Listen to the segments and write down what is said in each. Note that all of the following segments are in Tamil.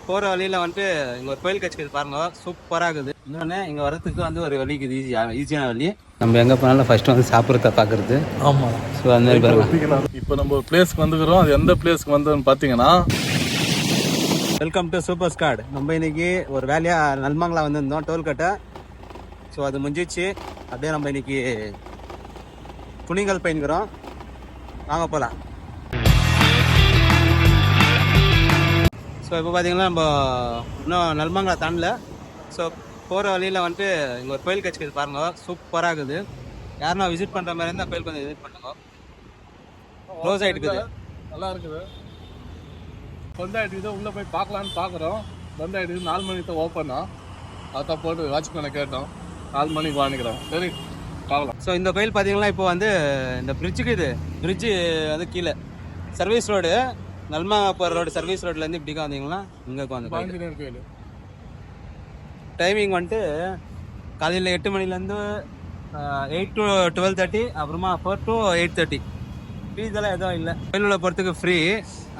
போகிற வழியில் வந்துட்டு இங்கே ஒரு கோயில் கட்சி பாருங்க, சூப்பராக இருக்குது. இன்னொன்று இங்கே வரத்துக்கு வந்து ஒரு வழி இருக்குது, ஈஸியான வழி. நம்ம எங்கே போனாலும் ஃபர்ஸ்ட் வந்து சாப்பிட்றத பார்க்குறது. ஆமாம். ஸோ அந்த மாதிரி பாருங்க. இப்போ நம்ம ஒரு பிளேஸ்க்கு வந்துக்கிறோம். அது எந்த பிளேஸ்க்கு வந்ததுன்னு பார்த்தீங்கன்னா, வெல்கம் டு சூப்பர் ஸ்காட். நம்ம இன்னைக்கு ஒரு வேலையாக நல்மங்களா வந்திருந்தோம், டோல்கட்டை. ஸோ அது முடிஞ்சிச்சு. அப்படியே நம்ம இன்னைக்கு துணிகள் பயணிக்கிறோம். வாங்க போகலாம். ஸோ இப்போ பார்த்தீங்கன்னா நம்ம இன்னும் நல்மங்களா தாண்டல. ஸோ போகிற வழியில் வந்துட்டு இங்கே ஒரு கோயில் கட்சி பாருங்க, சூப்பராக இருக்குது. யாருன்னா விசிட் பண்ணுற மாதிரி இருந்தால் கோயிலுக்கு வந்து விசிட் பண்ணுங்க. க்ளோஸ் ஆகிட்டுக்குது, நல்லா இருக்குது. பந்தாயிட்டு உள்ளே போய் பார்க்கலான்னு பார்க்குறோம். பந்தாயிட்டு 4 மணிக்கு தான் ஓப்பனா. அதான் போட்டு வாட்ச்மேனை கேட்டோம், 4 மணிக்கு வாங்கிக்கிறோம். சரி பார்க்கலாம். ஸோ இந்த கோயில் பார்த்தீங்கன்னா இப்போ வந்து இந்த பிரிட்ஜுக்கு, இது பிரிட்ஜு வந்து கீழே சர்வீஸ் ரோடு, நல்மங்களா போகிற ரோடு, சர்வீஸ் ரோட்லேருந்து இப்படிக்கா வந்தீங்கன்னா இங்கே வந்து ஆஞ்சநேயர் கோயில். டைமிங் வந்துட்டு காலையில் 8 மணிலேருந்து 8 to 12:30, அப்புறமா 4 to 8:30. ஃபீஸெல்லாம் எதுவும் இல்லை. கோயிலில் போகிறதுக்கு ஃப்ரீ.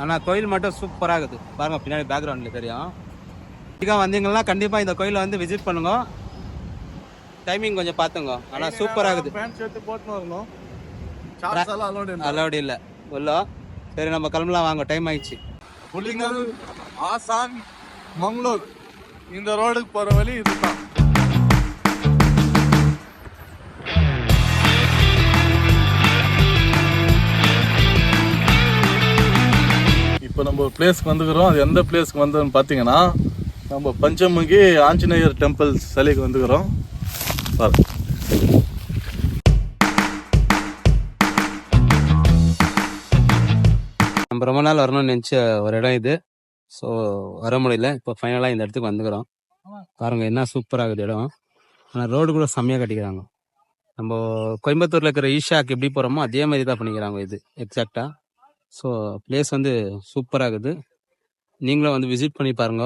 ஆனால் கோயில் மட்டும் சூப்பராக இருக்குது பாருங்கள், பின்னாடி பேக்ரவுண்டில் தெரியும். இதுக்காக வந்தீங்கன்னா கண்டிப்பாக இந்த கோயிலை வந்து விசிட் பண்ணுங்க. டைமிங் கொஞ்சம் பார்த்துங்க. ஆனால் சூப்பராக இருக்குது. அலோடு இல்லை உள்ள. சரி நம்ம கிளம்பலாம், வாங்க, டைம் ஆயிடுச்சு. புலிங்கல், ஆசான், மங்களூர் இந்த ரோடுக்கு போகிற வழி இதுதான். இப்போ நம்ம ஒரு பிளேஸ்க்கு வந்துக்கிறோம். அது எந்த பிளேஸ்க்கு வந்ததுன்னு பார்த்தீங்கன்னா, நம்ம பஞ்சமுகி ஆஞ்சநேயர் டெம்பிள் சிலைக்கு வந்துக்கிறோம். பாருங்க. நம்ம ரொம்ப நாள் வரணும்னு நினச்ச ஒரு இடம் இது. ஸோ வர முடியல, இப்போ ஃபைனலாக இந்த இடத்துக்கு வந்துக்கிறோம். பாருங்க என்ன சூப்பராக இருக்குது இடம். ஆனால் ரோடு கூட செம்மையாக கட்டிக்கிறாங்க. நம்ம கோயம்புத்தூரில் இருக்கிற ஈஷாக்கு எப்படி போகிறோமோ அதே மாதிரி தான் பண்ணிக்கிறாங்க இது எக்ஸாக்டாக. ஸோ பிளேஸ் வந்து சூப்பராக இருக்குது. நீங்களும் வந்து விசிட் பண்ணி பாருங்க,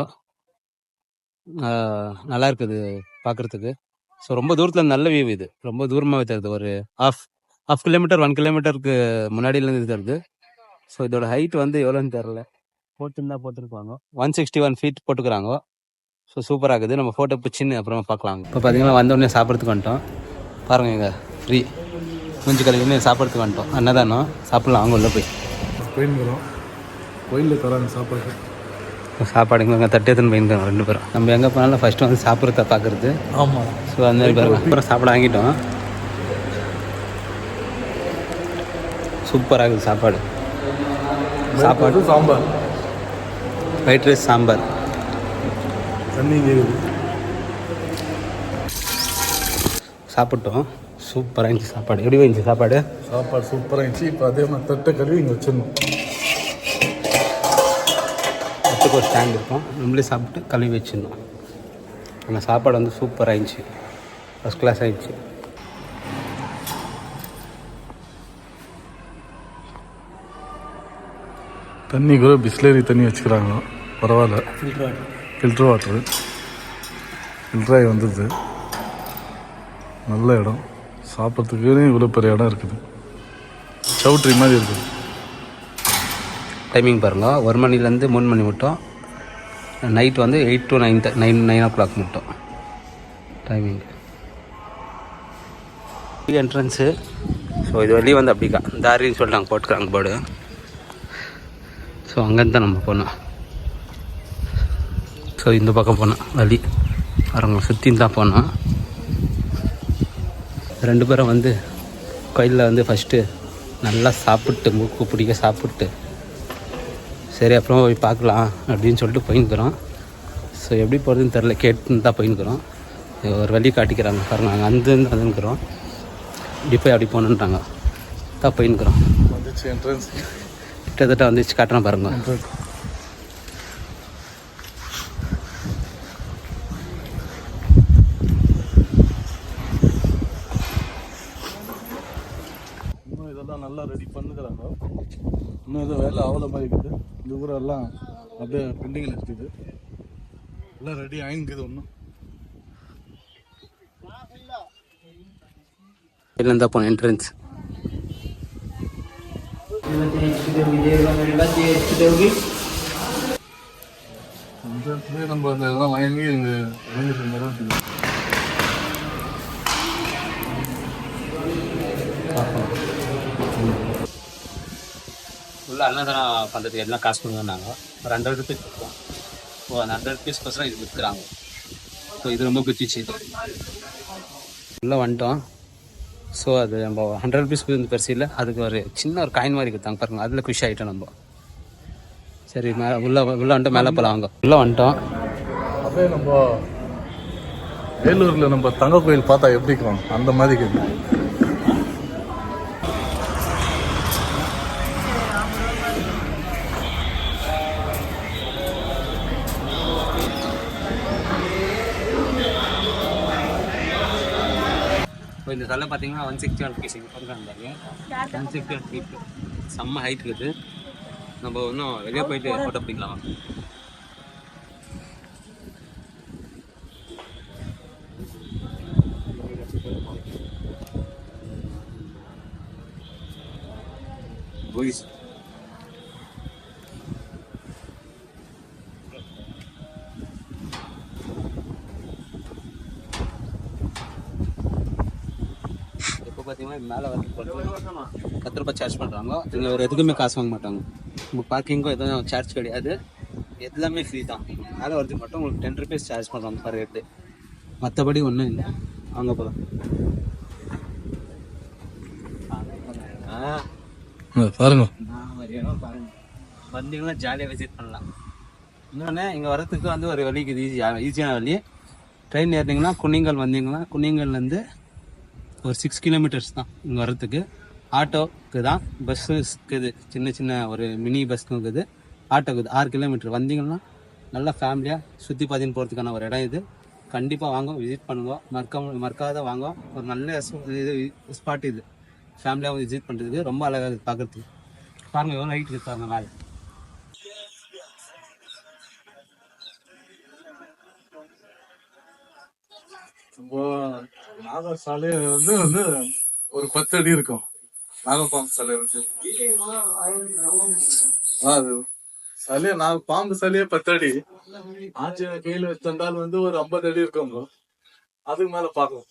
நல்லா இருக்குது பார்க்குறதுக்கு. ஸோ ரொம்ப தூரத்தில் நல்ல வியூ இது, ரொம்ப தூரமாகவே தருது. ஒரு ஹாஃப் கிலோமீட்டர் 1 கிலோமீட்டருக்கு முன்னாடியிலேருந்து தருது. ஸோ இதோட ஹைட் வந்து எவ்வளோன்னு தெரில, போட்டுருப்பாங்க 161 feet போட்டுக்கிறாங்க. ஸோ சூப்பராக இருக்குது. நம்ம ஃபோட்டோ பிடிச்சின்னு அப்புறமா பார்க்கலாம். இப்போ பார்த்தீங்கன்னா வந்தோடனே சாப்பிட்றதுக்கு வந்துட்டோம். பாருங்கள், இங்கே ஃப்ரீ மூஞ்சி கழுவின்னு சாப்பிட்றதுக்கு வந்துட்டோம். அன்னதானம் சாப்பிட்லாம், அங்கே உள்ள போய் கோயிலில் தராங்க சாப்பாடுங்க. தட்டு எடுத்துன்னு போயிருக்கோம் 2 பேரும். நம்ம எங்கே போனாலும் ஃபஸ்ட்டு வந்து சாப்பிட்றத பார்க்குறது. ஆமாம். ஸோ அந்த மாதிரி பாருங்க. அப்புறம் சாப்பாடு வாங்கிட்டோம். சூப்பராக இருக்குது சாப்பாடு. சாம்பார், ஒயிட் ரைஸ், சாம்பார், தண்ணி சாப்பிட்டோம். சூப்பராக இருந்துச்சு சாப்பாடு. எப்படி இருந்துச்சு சாப்பாடு? சூப்பராக இருந்துச்சு. இப்போ அதே மாதிரி தட்டை கழுவி இங்கே வச்சிடணும். தட்டுக்கு ஒரு ஸ்டாண்ட் இருக்கும், நம்மளே சாப்பிட்டு கழுவி வச்சிடணும். அந்த சாப்பாடு வந்து சூப்பராக இருந்துச்சு, ஃபஸ்ட் கிளாஸ் ஆகிடுச்சு. தண்ணி கூட பிஸ்லரி தண்ணி வச்சுக்கிறாங்க, பரவாயில்ல. ஃபில்டர் வாட்டரு ஃபில்டராகி வந்துடுது. நல்ல இடம், சாப்பிட்றதுக்கு இவ்வளோ பெரிய இடம் இருக்குது. சவுட்ரி மாதிரி இருக்குது. டைமிங் பாருங்கள், 1 மணிலேருந்து 3 மணி மட்டும். நைட் வந்து 8 to 9 o'clock மட்டும் டைமிங். என்ட்ரன்ஸு. ஸோ இது வெளியே வந்து அப்படிக்கா தாரின்னு சொல்லிட்டு நாங்கள் போட்டுக்கிறாங்க போர்டு. ஸோ அங்கேருந்து தான் நம்ம போனோம். ஸோ இந்த பக்கம் போனோம் வழி பாருங்க, சுற்றின்னு தான் போனோம். 2 பேரும் வந்து கோயிலில் வந்து ஃபஸ்ட்டு நல்லா சாப்பிட்டு, மூக்கு பிடிக்க சாப்பிட்டு, சரி அப்புறமா போய் பார்க்கலாம் அப்படின்னு சொல்லிட்டு போயின்னுக்கிறோம். ஸோ எப்படி போகிறதுன்னு தெரில, கேட்டுன்னு தான் போயின்னுக்கிறோம். ஒரு வழி காட்டிக்கிறாங்க பாருங்க, நாங்கள் அங்கேருந்து வந்துன்னுக்கிறோம். இப்படி போய் அப்படி போகணுன்றாங்க, தான் போயின்னுக்கிறோம். வந்துச்சு என்ட்ரன்ஸ், கிட்டத்தட்ட வந்துச்சு, காட்டுறேன் பாருங்க. இன்னும் இதெல்லாம் நல்லா ரெடி பண்ணுறாங்க. இன்னும் எதுவும் வேலை அவ்வளோ மாதிரி இருக்குது. இந்த ஊரெல்லாம் அப்படியே பெண்டிங்கில் இருக்குது. எல்லாம் ரெடி ஆகிங்குது. ஒன்றும் இதுலேருந்து தான் போனோம் என்ட்ரன்ஸ். இந்த அப்படியே நம்ம அந்த இதெல்லாம் வாங்கி நிறைவேற்றி உள்ள அன்னதானம் பண்ணுறதுக்கு எல்லாம் காசு கொடுங்கன்னாங்க. ஒரு 100 ருபீஸ் கொடுத்தோம். ஸோ அந்த 100 ருபீஸ்க்கோசரம் இது விற்கிறாங்க. ஸோ இது ரொம்ப பிடிச்சிச்சு. உள்ளே வந்துட்டோம். ஸோ அது நம்ம 100 ருபீஸ் பெருசு இல்லை, அதுக்கு ஒரு சின்ன ஒரு காயின் மாதிரி கொடுத்தாங்க பாருங்க, அதில் குஷி ஆகிட்டோம் நம்ம. சரி உள்ளே வந்துட்டு மேலே போகலாம். வாங்க உள்ளே வந்துட்டோம். அப்படியே நம்ம வேலூரில் நம்ம தங்க கோயில் பார்த்தா எப்படி இருக்கும் அந்த மாதிரி இருக்குது. இப்போ இந்த தலை பார்த்தீங்கன்னா 161 பீஸ் இங்கே பண்ணுறாங்க. 161 ஃபீட் செம்ம ஹைட் இருக்குது. நம்ம இன்னும் வெளியே போயிட்டு ஃபோட்டோ பிடிக்கலாம். Boys. இப்போ பார்த்தீங்கன்னா மேலே வந்து 10 ரூபாய் சார்ஜ் பண்ணுறாங்க. இங்கே ஒரு எதுக்குமே காசு வாங்க மாட்டாங்க. உங்கள் பார்க்கிங்கும் எதுவும் சார்ஜ் கிடையாது, எல்லாமே ஃப்ரீ தான். மேலே வரதுக்கு மட்டும் உங்களுக்கு 10 ருபீஸ் சார்ஜ் பண்ணுறாங்க பர் ஹெட்டு. மற்றபடி ஒன்றும் இல்லை. வாங்க போகலாம். பாருங்க வந்தீங்கன்னா ஜாலியாக விசிட் பண்ணலாம். இன்னொன்று இங்கே வரத்துக்கு வந்து ஒரு வழிக்கு ஈஸியான வழி. ட்ரெயின் ஏறினீங்கன்னா குனிங்கல் வந்தீங்கன்னா குனிங்கல்லேருந்து ஒரு 6 கிலோமீட்டர்ஸ் தான் இங்கே வரத்துக்கு. ஆட்டோக்கு தான், பஸ்ஸு இருக்குது, சின்ன ஒரு மினி பஸ்ஸுக்கும் இருக்குது, ஆட்டோக்குது 6 கிலோமீட்டர். வந்தீங்கன்னா நல்லா ஃபேமிலியாக சுற்றி பார்த்துன்னு போகிறதுக்கான ஒரு இடம் இது. கண்டிப்பாக வாங்க, விசிட் பண்ணுங்க, மறக்காத வாங்க. ஒரு நல்ல இது ஸ்பாட் இது, ஃபேமிலியாக விசிட் பண்ணுறதுக்கு ரொம்ப அழகாக இருக்குது பார்க்குறதுக்கு. பாருங்கள் எவ்வளோ ஹைட் இருக்காங்க மேலே. நாகர் சாலை வந்து ஒரு 10 அடி இருக்கும். நாகப்பாம்பு சாலை வந்து அது சாலையே பாம்பு சாலையே 10 அடி. ஆஞ்சநேய கையில வச்சிருந்தால் வந்து ஒரு 50 அடி இருக்கும். அதுக்கு மேல பார்க்கலாம்.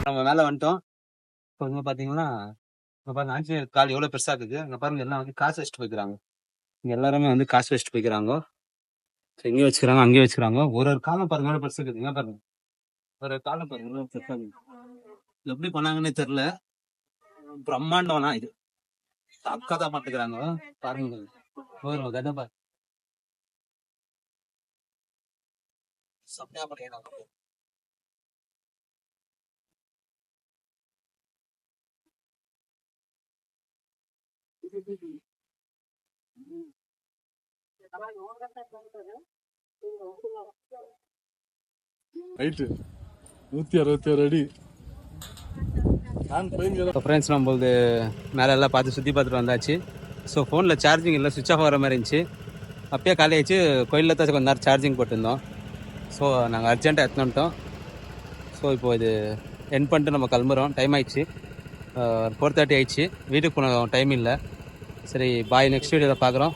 நம்ம மேலே வந்துட்டோம். இப்போ வந்து பார்த்தீங்கன்னா இப்போ பாருங்க ஆஞ்சநேயர் கால் எவ்வளோ பெருசாக இருக்குது. அங்கே பாருங்க எல்லாம் வந்து காசு வச்சுட்டு போய்க்கிறாங்க. இங்கே எல்லாருமே வந்து காசு வச்சுட்டு போய்க்கிறாங்க. ஸோ இங்கேயும் வச்சுக்கிறாங்க, அங்கேயும் வச்சுக்கிறாங்க. ஒரு காலம் பாருங்க எவ்வளோ பெருசு இருக்குது. இங்கே பாருங்க ஒரு காலம் பாருங்க எவ்வளோ பெருசாக இருக்குது. எப்படி பண்ணாங்கன்னே தெரில, பிரம்மாண்டம்னா இது தாக்காதான் மாட்டுக்கிறாங்க. பாருங்க ஒரு கதை பாரு செம்மையா பண்ணிக்கிறாங்க. ஹைட்டு 161 அடி. இப்போ ஃப்ரெண்ட்ஸ் நம்மளது மேலே எல்லாம் பார்த்து சுற்றி பார்த்துட்டு வந்தாச்சு. ஸோ ஃபோனில் சார்ஜிங் இல்லை, சுவிட்ச் ஆஃப் ஆகிற மாதிரி இருந்துச்சு. அப்பயே காலி ஆயிடுச்சு. கோயிலில் தான் கொஞ்ச நேரம் சார்ஜிங் போட்டிருந்தோம். ஸோ நாங்கள் அர்ஜென்ட்டாக எடுத்துன்னு வந்துட்டோம். ஸோ இப்போது இது என் பண்ணிட்டு நம்ம கிளம்புறோம். டைம் ஆயிடுச்சு, 4:30 ஆயிடுச்சு. வீட்டுக்கு போன டைம் இல்லை. சரி பாய், நெக்ஸ்ட் வீடியோவில் பார்க்குறோம்.